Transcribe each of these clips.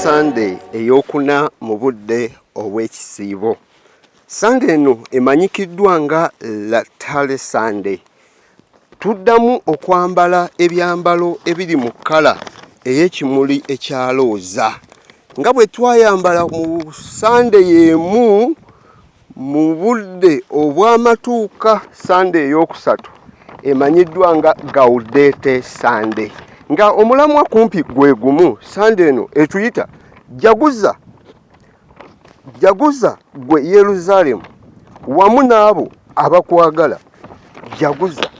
Sunday eyokuna mu budde obw'ekisiibo. Sunday eno emanyikiddwa nga Laetare Sunday. Tuddamu okwambala ebyambalo ebiri mu kkala ey'ekimuli ekyalooza. Nga bwe twayambala mu Sunday emu mu budde obw'amatuuka Sunday ey'okusatu emanyiddwa nga Laetare Sunday. Nga omulamwa kumpi gwe gumu Sunday eno etuyita jaguza gwe Yeruzalemu wamu n'abo abakwagala jaguza.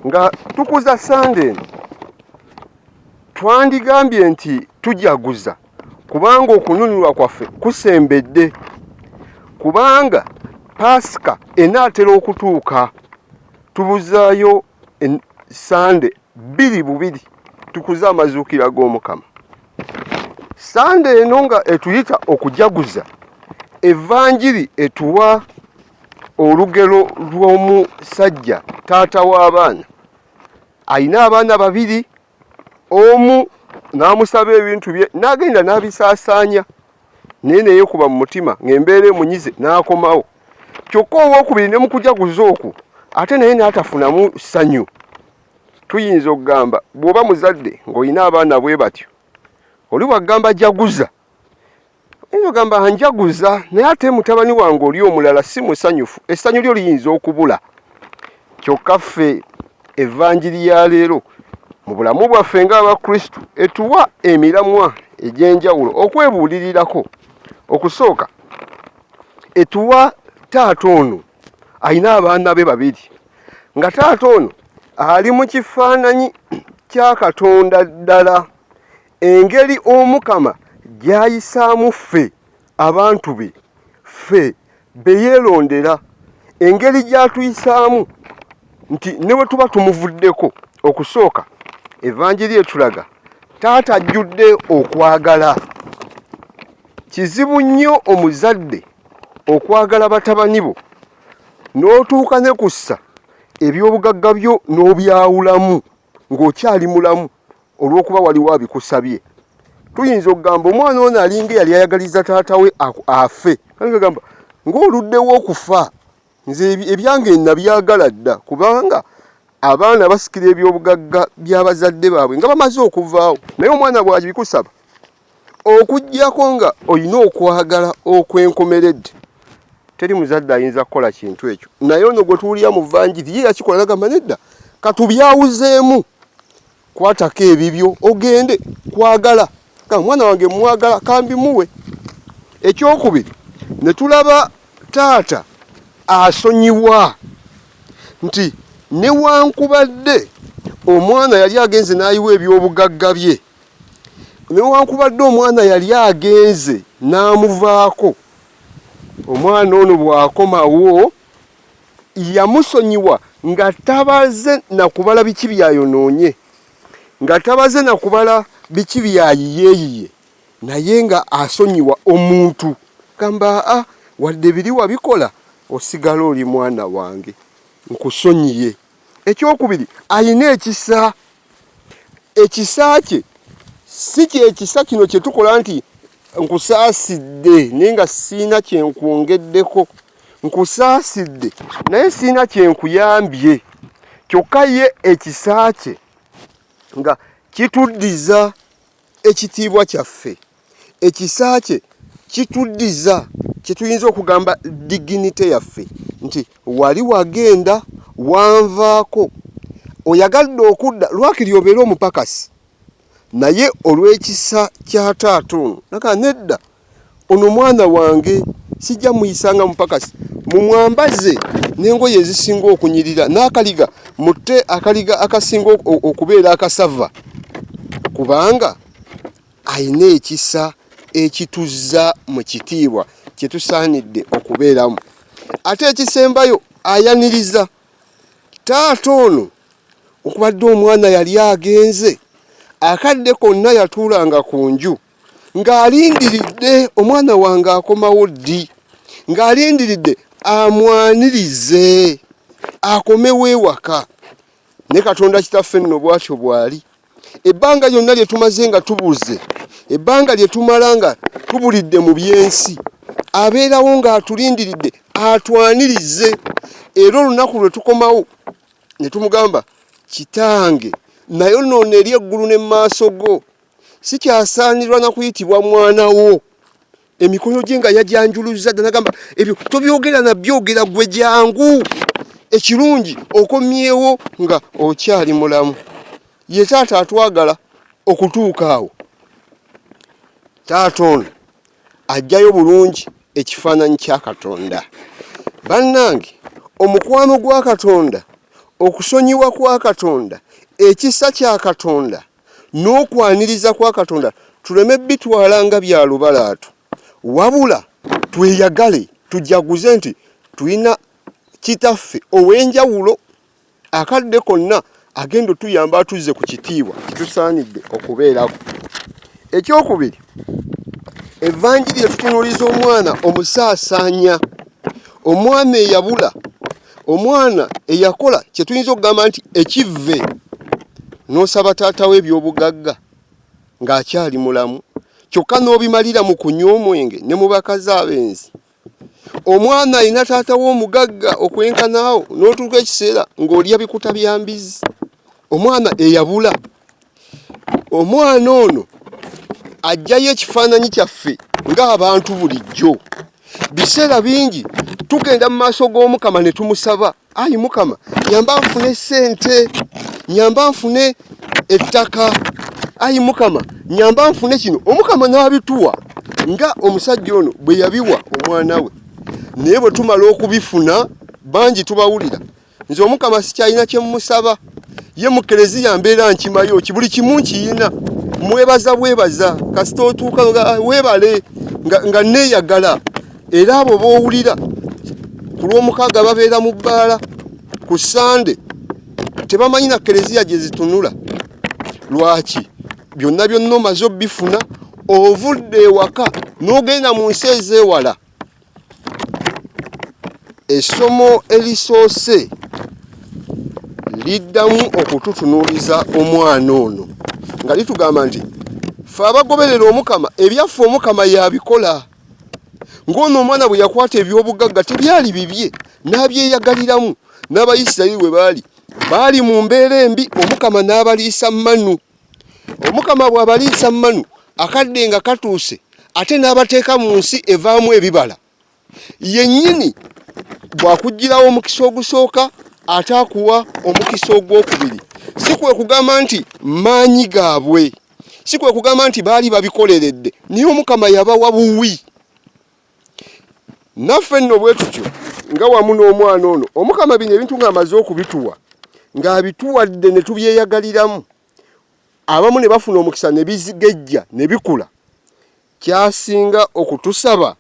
Nga tukuza Sunday eno twandigambye nti tujaguza kubanga okununulwa kwaffe kusembedde, kubanga Pasika enaatera okutuuka. Tubuzaayo Sunday biri bubiri tukuza amazuukira g'Omukama. Sunday eno nga etuyita okujaguza, evanjiri etuwa olugero lw'omusajja taata w'abaana. Ayina abaana babiri, omu n'amusaba ebintu bye n'agenda n'abisaasaanya naye neyeekuba mu mutima ng'embeera emunyize n'akomawo. Kyokka owookubiri ne mu kujaguza okwo ate naye n'atafunamu ssanyu. Tuyinza okugamba bw'oba muzadde ng'olina abaana bwe batyo, oli wagamba jaguza, oyinza okugamba njaguza naye ate mutabani wange oli omulala si musanyufu, essanyu lyo liyinza okubula. Kyokka ffe evanjiri ya leero mu bulamu bwaffe ng'Abakristu etuwa emiramwa egy'enjawulo okwebuulirirako. Okusooka etuwa taata ono ayina abaana be babiri, nga taata ono ali mu kifaananyi kya Katonda ddala. Engeri Omukama gy'ayisaamu ffe abantu be, ffe be yeerondera, engeri gy'atuyisaamu nti ne bwe tuba tumuvuddeko. Okusooka evanjiri etulaga taata ajjudde okwagala. Kizibu nnyo omuzadde okwagala batabani bo n'otuuka ne kussa eby'obugagga byo n'obyawulamu ng'okyali mulamu olw'okuba waliwo abikusabye. Tuyinza okugamba omwana ono alinga yali ayagaliza taata we afe, agamba ng'oluddewo okufa, nze ebyange nabyagala dda, kubanga abaana basikira eby'obugagga by'abazadde baabwe nga bamaze okuvaawo. Naye omwana bw'abikusaba okuggyako nga olina okwagala okwenkomeredde, teri muzadde ayinza kukola kintu ekyo. Naye ono gwe tuwulira mu vanjiri ye yakikola, n'agamba nedda katubyawuzeemu, kwatako ebibyo ogende kwagala. Mwana wange mwagala kambimuwe. Ekyokubiri ne tulaba taata asonyiwa nti newankubadde omwana yali agenze n'ayiwa eby'obugagga bye, newankubadde omwana yali agenze n'amuvaako, omwana ono bw'akomawo yamusonyiwa nga tabaze na kubala biki byayonoonye, nga tabaze na kubala biki byayiyeeyiye, naye nga asonyiwa omuntu. Gamba wadde biri wabikola osigala oli mwana wange nkusonyiye. Ekyokubiri ayina ekisa. Ekisa kye si kyekisa kino kye tukola nti nkusaasidde naye nga siina kyenkwongeddeko, nkusaasidde naye siina kyenkuyambye. Kyokka ye ekisa kye nga kituddiza ekitiibwa kyaffe, ekisa kye kituddiza kye tuyinza okugamba dignity yaffe, nti wali wagenda wanvaako, oyagadde okudda lwakiri obeera omupakasi, naye olw'ekisa kya taata ono naga nedda ono mwana wange sijja muyisanga mupakasi, mumwambaze n'engoye ezisinga okunyirira, n'akaliga mutte akaliga akasinga okubeera akasava, kubanga ayina ekisa ekituzza mu kitiibwa kye tusaanidde okubeeramu. Ate ekisembayo ayaniriza taata ono okubadde omwana yali agenze akadde konna yatuulanga ku nju ng'alindiridde omwana wange akomawo ddi, ng'alindiridde amwanirize akomewo ewaka. Ne Katonda kitaffe nno bw'atyo bw'ali. Ebbanga lyonna lye tumaze nga tubuze, ebbanga lye tumala nga tubulidde mu by'ensi, abeerawo ng'atulindiridde atwanirize. Era olunaku lwe tukomawo ne tumugamba, kitange naye noono eri eggulu ne maaso go, si kyasaanirwa na kuyitibwa mwana wo. Emikono gye nga yajanjuluzza dda nagamba, ebyo tobyogera nabyogera gwe jangu, ekirungi okomyewo nga okyali mulamu. Ye taata atwagala okutuuka awo. Taata ono ajjayo bulungi ekifaananyi kya Katonda. Bannange, omukwano gwa Katonda, okusonyiwa kwa Katonda, ekisa kya Katonda n'okwaniriza kwa Katonda tuleme bitwala nga bya lubalaatu, wabula tweyagale, tujaguze nti tulina kitaffe ow'enjawulo akadde konna agenda tuyamba atuzze ku kitiibwa kitusaanidde okubeerako. Ekyokubiri, evanjiri etutunuuliza omwana omusaasaanya, omwana eyabula, omwana eyakola kye tuyinza okugamba nti ekivve, n'osaba taata we eby'obugagga ng'akyali mulamu, kyokka n'obimalira mu kunywa omwenge ne mu bakazi abenzi. Omwana alina taata we omugagga okwenkanaawo n'otuuka ekiseera ng'olya bikuta bya mbizi. Omwana eyabula, omwana ono ajjayo ekifaananyi kyaffe ng'abantu bulijjo. Biseera bingi tugenda mu maaso g'Omukama ne tumusaba, ayi Mukama nyamba nfune ssente, nyamba nfune ettaka, ayi Mukama nyamba nfune kino. Omukama n'abituwa nga omusajja ono bwe yabiwa omwana we. Naye bwe tumala okubifuna bangi tubawulira, nze Omukama sikyalina kye mmusaba, ye mu Kereziya mbeera nkimayo ki, buli kimu nkiyina. Mwebaza bwebaza kasita otuuka weebale nga neeyagala. Era abo b'owulira ku lw'omukaaga babeera mu bbaala, ku Sande tebamanyi na Kereziya gye zitunula. Lwaki? Byonna byonna omaze obifuna, ovudde ewaka n'ogenda mu nsi ezeewala. Essomo erisoose liddamu okututunuuliza omwana ono nga litugamba nti ffe abagoberera Omukama ebyaffe Omukama yabikola. Ng'ono omwana bwe yakwata eby'obugagga tebyali bibye, n'abyeyagaliramu. N'Abayisirayiri bwe baali mu mbeera embi, Omukama n'abaliisa manu. Omukama bw'abaliisa manu, akadde nga katuuse, ate n'abateeka mu nsi evaamu ebibala. Yennyini bw'akuggirawo omukisa ogusooka ate akuwa omukisa ogwokubiri. Si kwe kugamba nti maanyi gaabwe, si kwe kugamba nti baali babikoleredde, naye Omukama yabawa buwi. Naffe nno bwe tutyo nga wamu n'omwana ono, Omukama bino ebintu ng'amaze okubituwa, ng'abituwadde ne tubyeyagaliramu, abamu ne bafuna omukisa ne bizigejja ne bikula. Kyasinga okutusaba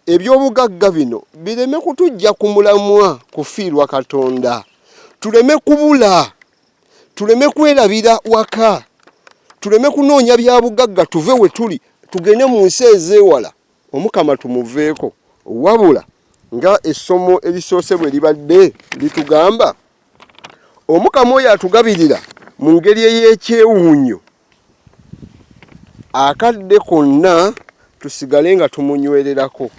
eby'obugagga bino bireme kutujja ku mulamwa kufiirwa Katonda, tuleme kubula, tuleme kwerabira waka, tuleme kunoonya bya bugagga tuve we tuli tugende mu nsi ezeewala, Omukama tumuveeko. Wabula nga essomo erisoose bwe libadde litugamba, Omukama oyo atugabirira mu ngeri ey'ekyewuunyo, akadde konna tusigale nga tumunywererako,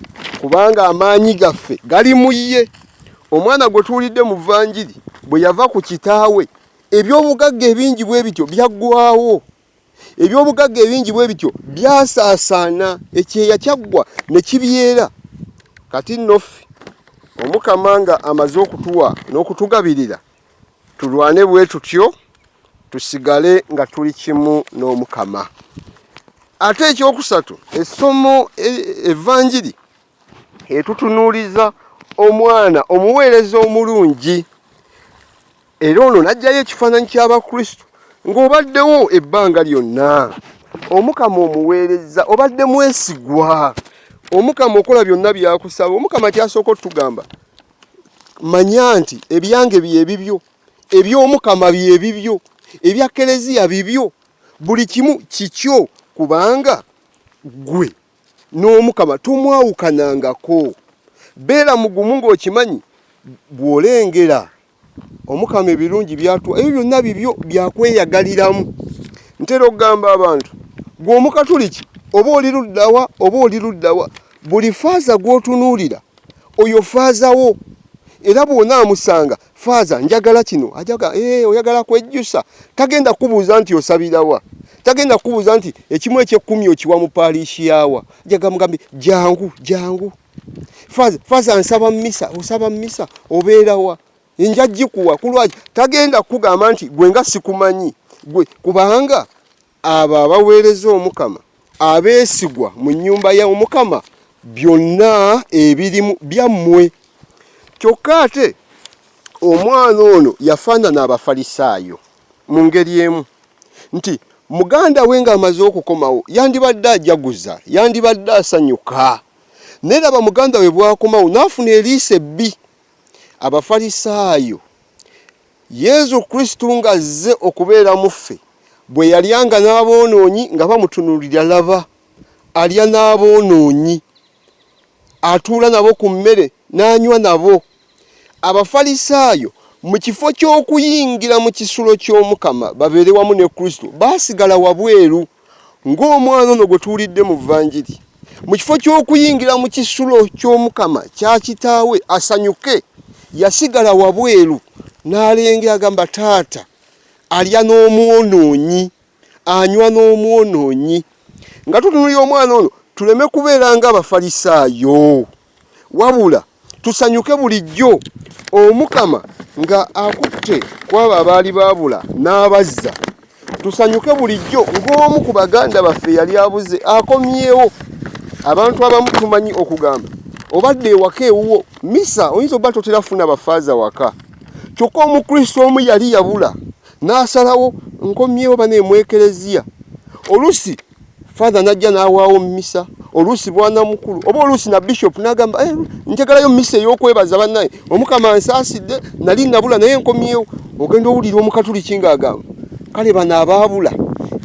kubanga amaanyi gaffe gali mu ye. Omwana gwe tuwulidde mu Vanjiri bwe yava ku kitaawe, eby'obugagga ebingi bwe bityo byaggwawo, eby'obugagga ebingi bwe bityo byasaasaana, ekyeya kyaggwa ne kibyera. Kati nno ffe Omukama nga amaze okutuwa n'okutugabirira, tulwane bwe tutyo tusigale nga tuli kimu n'Omukama. Ate ekyokusatu, essomo Evanjiri etutunuuliza omwana omuweereza omulungi. Era ono n'ajjayo ekifaananyi ky'Abakristo ng'obaddewo ebbanga lyonna omukama omuweereza obadde mwesigwa omukama okola byonna byakusaba omukama kyasooka otugamba manya nti ebyange byebibyo eby'omukama byebibyo ebya Keleziya bibyo buli kimu kikyo kubanga gwe n'omukama tomwawukanangako beera mugumu ng'okimanyi bw'olengera omukama ebirungi byatuwa ebyo byonna bibyo byakweyagaliramu ntera okugamba abantu gwe omukatuliki oba oli luddawa buli faaza gw'otunuulira oyo faazawo era bw'onaamusanga faaza njagala kino oyagala kwejjusa tagenda kubuuza nti osabirawa tagenda kubuuza nti ekimu eky'ekkumi okiwa mu paalishiyawa jagamugambe jangu faaza nsaba mmisa osaba mmisa obeerawa nja gikuwa kulwaki tagenda kugamba nti gwe nga sikumanyi gwe kubanga abo abaweereza omukama abeesigwa mu nnyumba ya omukama byonna ebirimu byammwe kyokka ate omwana ono yafaanana abafalisaayo mu ngeri emu nti muganda we ng'amaze okukomawo yandibadde ajaguza yandibadde asanyuka naye laba muganda we bwakomawo n'afuna eriisa ebbi abafalisaayo Yezu Kristu ng'azze okubeera mu ffe bwe yalyanga n'aboonoonyi nga bamutunuulira laba alya n'aboonoonyi atuula nabo ku mmere n'anywa nabo abafalisaayo mu kifo ky'okuyingira mu kisulo ky'omukama babeere wamu ne Kristo baasigala wabweru ng'omwana ono gwe tuwulidde mu vvanjiri mu kifo ky'okuyingira mu kisulo ky'omukama kya kitaawe asanyuke yasigala wabweru n'alengera agamba taata alya n'omwonoonyi anywa n'omwonoonyi nga tutunuulira omwana ono tuleme kubeera ng'abafalisaayo wabula tusanyuke bulijjo omukama nga akutte kwabo abaali baabula n'abazza tusanyuke bulijjo ng'omu ku baganda baffe yali abuze akomyewo abantu abamu tumanyi okugamba obadde ewaka ewuwo misa oyinza obba toterafuna bafaaza waka kyokka omukristo omu yali yabula n'asalawo nkomyewo baneemwekereziya oluusi father najja n'awaawo misa oluusi bwana mukulu oba oluusi na bishop n'agamba njagalayo misa ey'okwebaza bannaye omukama ansaasidde nali nabula naye nkomyewo ogenda owulira omukatuliki ng'agamba kale bano abaabula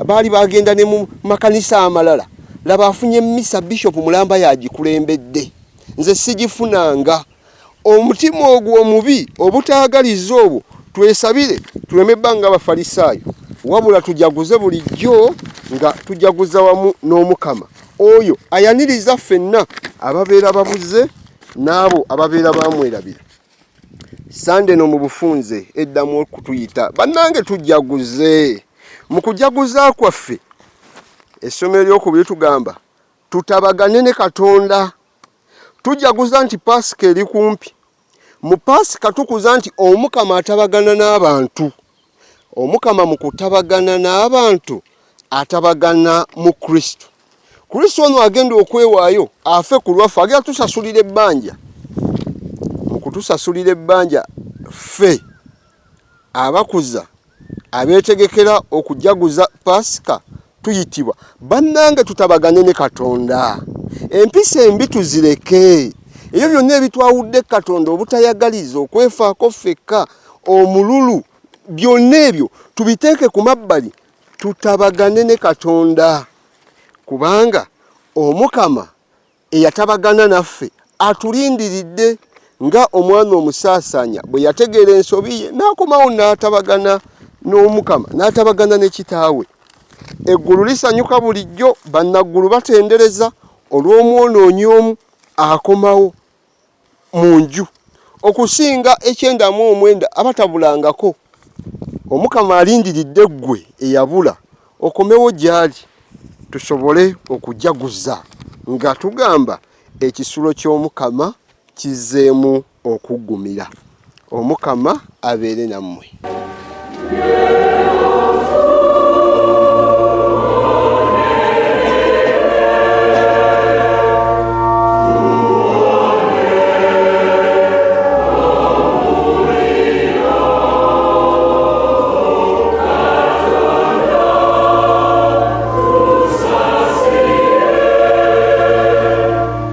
baali bagenda ne mu makanisa amalala laba afunye misa bishop mulamba yagikulembedde nze sigifunanga omutima ogwo omubi obutaagaliza obwo twesabire tuleme ebbanga abafalisaayo wabula tujaguze bulijjo nga tujaguza wamu n'omukama oyo ayaniriza ffenna ababeera babuze n'abo ababeera bamwerabira sande no mu bufunze eddamu okutuyita bannange tujaguze mu kujaguza kwaffe essomero ly'okubiri tugamba tutabagane ne Katonda tujaguza nti Pasika eri kumpi mu Pasika tukuza nti omukama atabagana n'abantu omukama mu kutabagana n'abantu atabagana mu Kristo ono agenda okwewaayo afe ku lwaffe agenda tusasulira ebbanja mu kutusasulira ebbanja ffe abakuza abeetegekera okujaguza Pasika tuyitibwa bannange tutabagane ne Katonda empisa embi tuzireke ebyo byonna ebitwawudde Katonda obutayagaliza okwefaako ffekka omululu byonna ebyo tubiteeke ku mabbali tutabagane ne Katonda kubanga omukama eyatabagana naffe atulindiridde nga omwana omusaasaanya bwe yategeera ensobi ye n'akomawo n'atabagana n'omukama n'atabagana ne kitaawe eggulu lisanyuka bulijjo bannaggulu batendereza olw'omwonoonyi omu akomawo mu nju okusinga 99 abatabulangako omukama alindiridde ggwe eyabula okomewo gy'ali tusobole okujaguza nga tugamba ekisulo ky'omukama kizzeemu okuggumira omukama abeere nammwe.